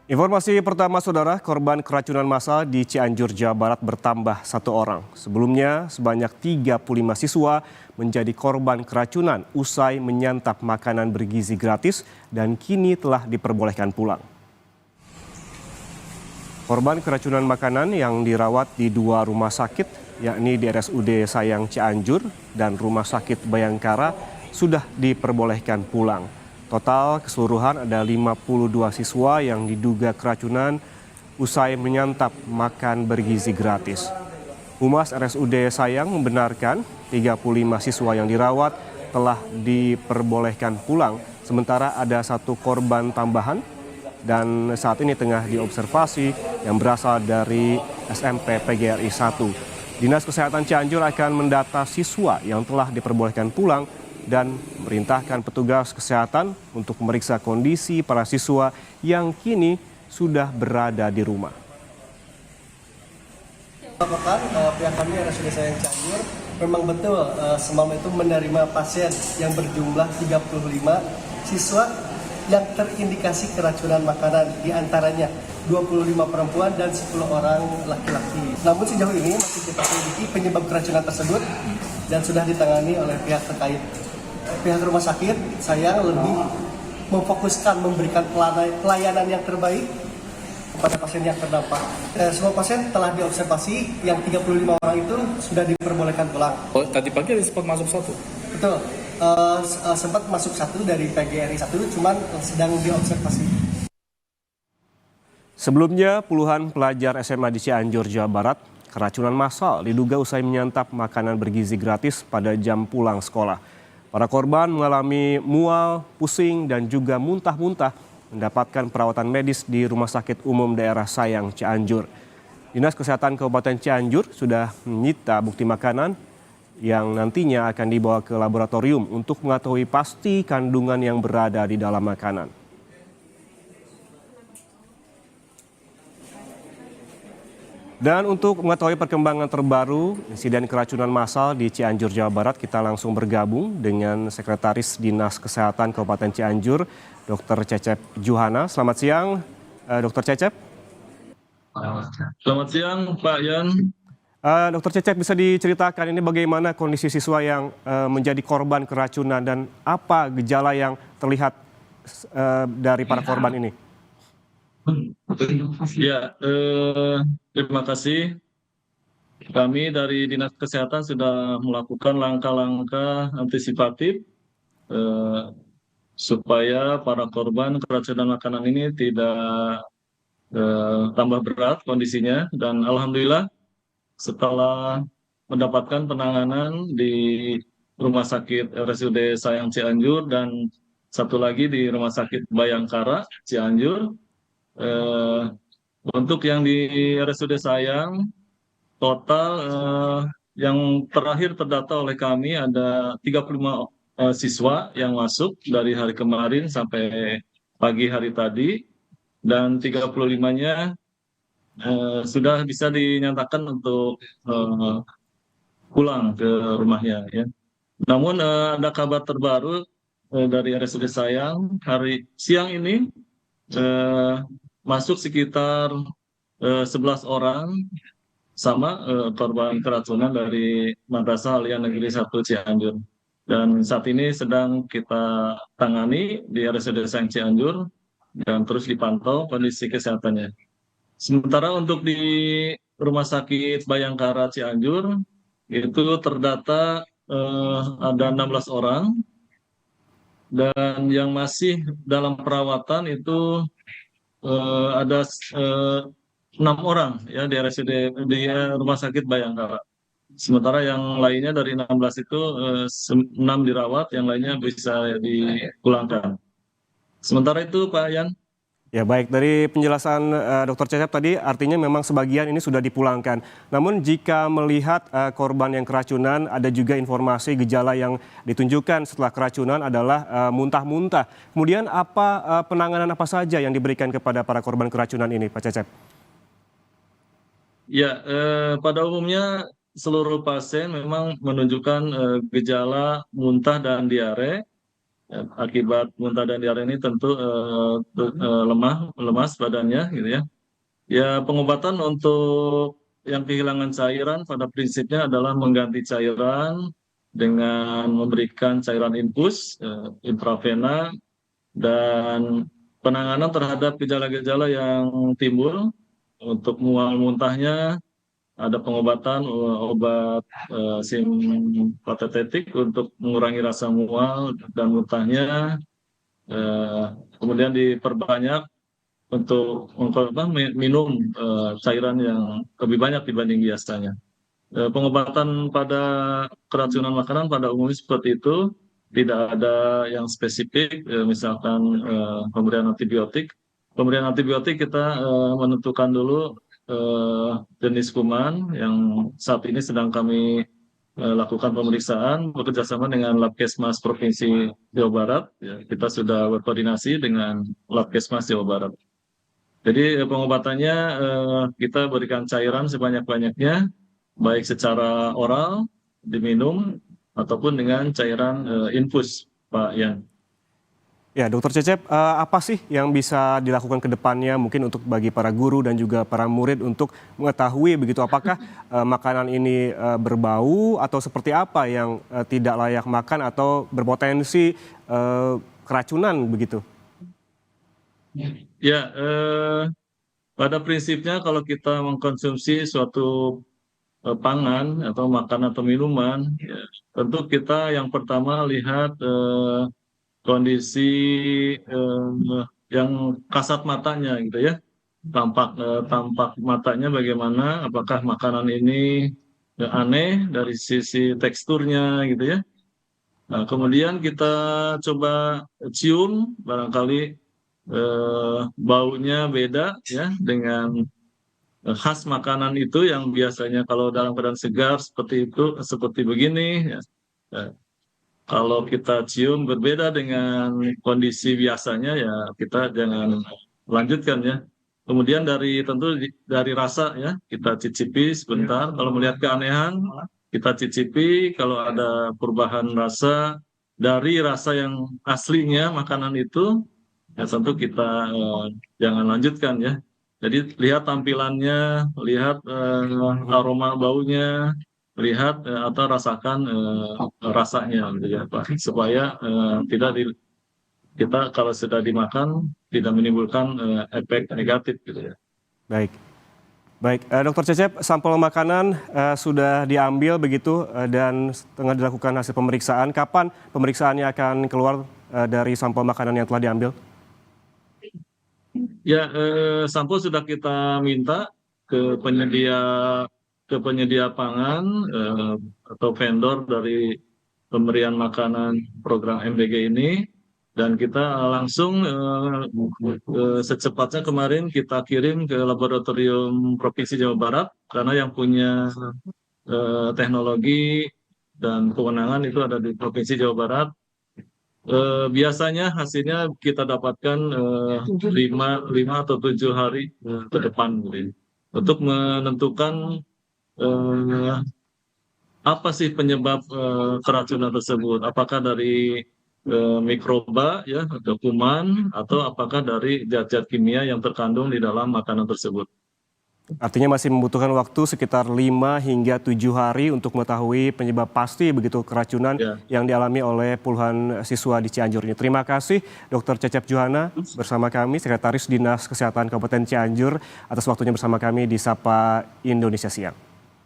Informasi pertama, saudara, korban keracunan massal di Cianjur, Jawa Barat bertambah 1 orang. Sebelumnya, sebanyak 35 siswa menjadi korban keracunan usai menyantap makanan bergizi gratis dan kini telah diperbolehkan pulang. Korban keracunan makanan yang dirawat di 2 rumah sakit, yakni di RSUD Sayang Cianjur dan Rumah Sakit Bayangkara, sudah diperbolehkan pulang. Total keseluruhan ada 52 siswa yang diduga keracunan usai menyantap makan bergizi gratis. Humas RSUD Sayang membenarkan 35 siswa yang dirawat telah diperbolehkan pulang, sementara ada 1 korban tambahan dan saat ini tengah diobservasi yang berasal dari SMP PGRI 1. Dinas Kesehatan Cianjur akan mendata siswa yang telah diperbolehkan pulang dan merintahkan petugas kesehatan untuk memeriksa kondisi para siswa yang kini sudah berada di rumah. Pihak kami RSUD Sayang Cianjur memang betul semalam itu menerima pasien yang berjumlah 35 siswa yang terindikasi keracunan makanan, diantaranya 25 perempuan dan 10 orang laki-laki. Namun sejauh ini masih kita selidiki penyebab keracunan tersebut dan sudah ditangani oleh pihak terkait. Pihak rumah sakit Sayang lebih memfokuskan memberikan pelayanan yang terbaik kepada pasien yang terdampak. Semua pasien telah diobservasi, yang 35 orang itu sudah diperbolehkan pulang. Oh, tadi pagi ada sempat masuk 1? Betul, sempat masuk 1 dari PGRI 1, cuman sedang diobservasi. Sebelumnya, puluhan pelajar SMA di Cianjur, Jawa Barat, keracunan massal diduga usai menyantap makanan bergizi gratis pada jam pulang sekolah. Para korban mengalami mual, pusing, dan juga muntah-muntah mendapatkan perawatan medis di Rumah Sakit Umum Daerah Sayang Cianjur. Dinas Kesehatan Kabupaten Cianjur sudah menyita bukti makanan yang nantinya akan dibawa ke laboratorium untuk mengetahui pasti kandungan yang berada di dalam makanan. Dan untuk mengetahui perkembangan terbaru insiden keracunan massal di Cianjur, Jawa Barat, kita langsung bergabung dengan Sekretaris Dinas Kesehatan Kabupaten Cianjur, Dr. Cecep Juhana. Selamat siang, Dr. Cecep. Selamat siang, Pak Yan. Dr. Cecep, bisa diceritakan ini bagaimana kondisi siswa yang menjadi korban keracunan dan apa gejala yang terlihat dari para korban ini? Ya, terima kasih. Kami dari Dinas Kesehatan sudah melakukan langkah-langkah antisipatif supaya para korban keracunan makanan ini tidak tambah berat kondisinya. Dan alhamdulillah setelah mendapatkan penanganan di Rumah Sakit RSUD Sayang Cianjur dan satu lagi di Rumah Sakit Bayangkara Cianjur. Untuk yang di RSUD Sayang, total yang terakhir terdata oleh kami ada 35 siswa yang masuk dari hari kemarin sampai pagi hari tadi, dan 35-nya sudah bisa dinyatakan untuk pulang ke rumahnya. Ya. Namun ada kabar terbaru dari RSUD Sayang, hari siang ini masuk sekitar 11 orang sama korban keracunan dari Madrasah Aliyah Negeri 1 Cianjur. Dan saat ini sedang kita tangani di RSUD Sayang Cianjur dan terus dipantau kondisi kesehatannya. Sementara untuk di Rumah Sakit Bayangkara Cianjur itu terdata ada 16 orang dan yang masih dalam perawatan itu ada 6 orang ya di RSUD di Rumah Sakit Bayangkara. Sementara yang lainnya dari 16 itu 6 dirawat, yang lainnya bisa dipulangkan. Sementara itu Pak Yan. Ya baik, dari penjelasan Dr. Cecep tadi artinya memang sebagian ini sudah dipulangkan. Namun jika melihat korban yang keracunan, ada juga informasi gejala yang ditunjukkan setelah keracunan adalah muntah-muntah. Kemudian penanganan apa saja yang diberikan kepada para korban keracunan ini, Pak Cecep? Ya, pada umumnya seluruh pasien memang menunjukkan gejala muntah dan diare. Akibat muntah dan diare ini tentu lemas badannya gitu ya. Ya, pengobatan untuk yang kehilangan cairan pada prinsipnya adalah mengganti cairan dengan memberikan cairan infus, intravena, dan penanganan terhadap gejala-gejala yang timbul. Untuk mual muntahnya ada pengobatan obat simpatetik untuk mengurangi rasa mual dan muntahnya. Kemudian diperbanyak untuk minum cairan yang lebih banyak dibanding biasanya. Pengobatan pada keracunan makanan pada umumnya seperti itu, tidak ada yang spesifik, misalkan pemberian antibiotik. Pemberian antibiotik kita menentukan dulu jenis kuman yang saat ini sedang kami lakukan pemeriksaan bekerjasama dengan Labkesmas Provinsi Jawa Barat. Ya, kita sudah berkoordinasi dengan Labkesmas Jawa Barat. Jadi pengobatannya kita berikan cairan sebanyak-banyaknya, baik secara oral, diminum, ataupun dengan cairan infus, Pak Yan. Ya, Dokter Cecep, apa sih yang bisa dilakukan ke depannya mungkin untuk bagi para guru dan juga para murid untuk mengetahui begitu apakah makanan ini berbau atau seperti apa yang tidak layak makan atau berpotensi keracunan begitu? Ya, pada prinsipnya kalau kita mengkonsumsi suatu pangan atau makanan atau minuman, ya, tentu kita yang pertama lihat kondisi yang kasat matanya gitu ya, tampak matanya bagaimana, apakah makanan ini aneh dari sisi teksturnya gitu ya. Nah, kemudian kita coba cium, barangkali baunya beda ya dengan khas makanan itu yang biasanya kalau dalam keadaan segar seperti itu, seperti begini ya. Kalau kita cium berbeda dengan kondisi biasanya ya kita jangan lanjutkan ya. Kemudian tentu dari rasa ya, kita cicipi sebentar. Kalau melihat keanehan, kita cicipi. Kalau ada perubahan rasa dari rasa yang aslinya makanan itu, ya tentu kita jangan lanjutkan ya. Jadi lihat tampilannya, lihat aroma baunya, lihat atau rasakan rasanya gitu ya Pak, supaya kita kalau sudah dimakan tidak menimbulkan efek negatif gitu ya. Baik. Baik, Dokter Cecep, sampel makanan sudah diambil begitu dan tengah dilakukan hasil pemeriksaan. Kapan pemeriksaannya akan keluar dari sampel makanan yang telah diambil? Ya, sampel sudah kita minta ke penyedia pangan atau vendor dari pemberian makanan program MBG ini, dan kita langsung secepatnya kemarin kita kirim ke laboratorium Provinsi Jawa Barat karena yang punya teknologi dan kewenangan itu ada di Provinsi Jawa Barat. Biasanya hasilnya kita dapatkan 5 atau 7 hari ke depan untuk menentukan apa sih penyebab keracunan tersebut, apakah dari mikroba ya atau kuman atau apakah dari zat-zat kimia yang terkandung di dalam makanan tersebut. Artinya masih membutuhkan waktu sekitar 5 hingga 7 hari untuk mengetahui penyebab pasti begitu keracunan yang dialami oleh puluhan siswa di Cianjur ini. Terima kasih Dr. Cecep Johana bersama kami, Sekretaris Dinas Kesehatan Kabupaten Cianjur atas waktunya bersama kami di Sapa Indonesia Siang.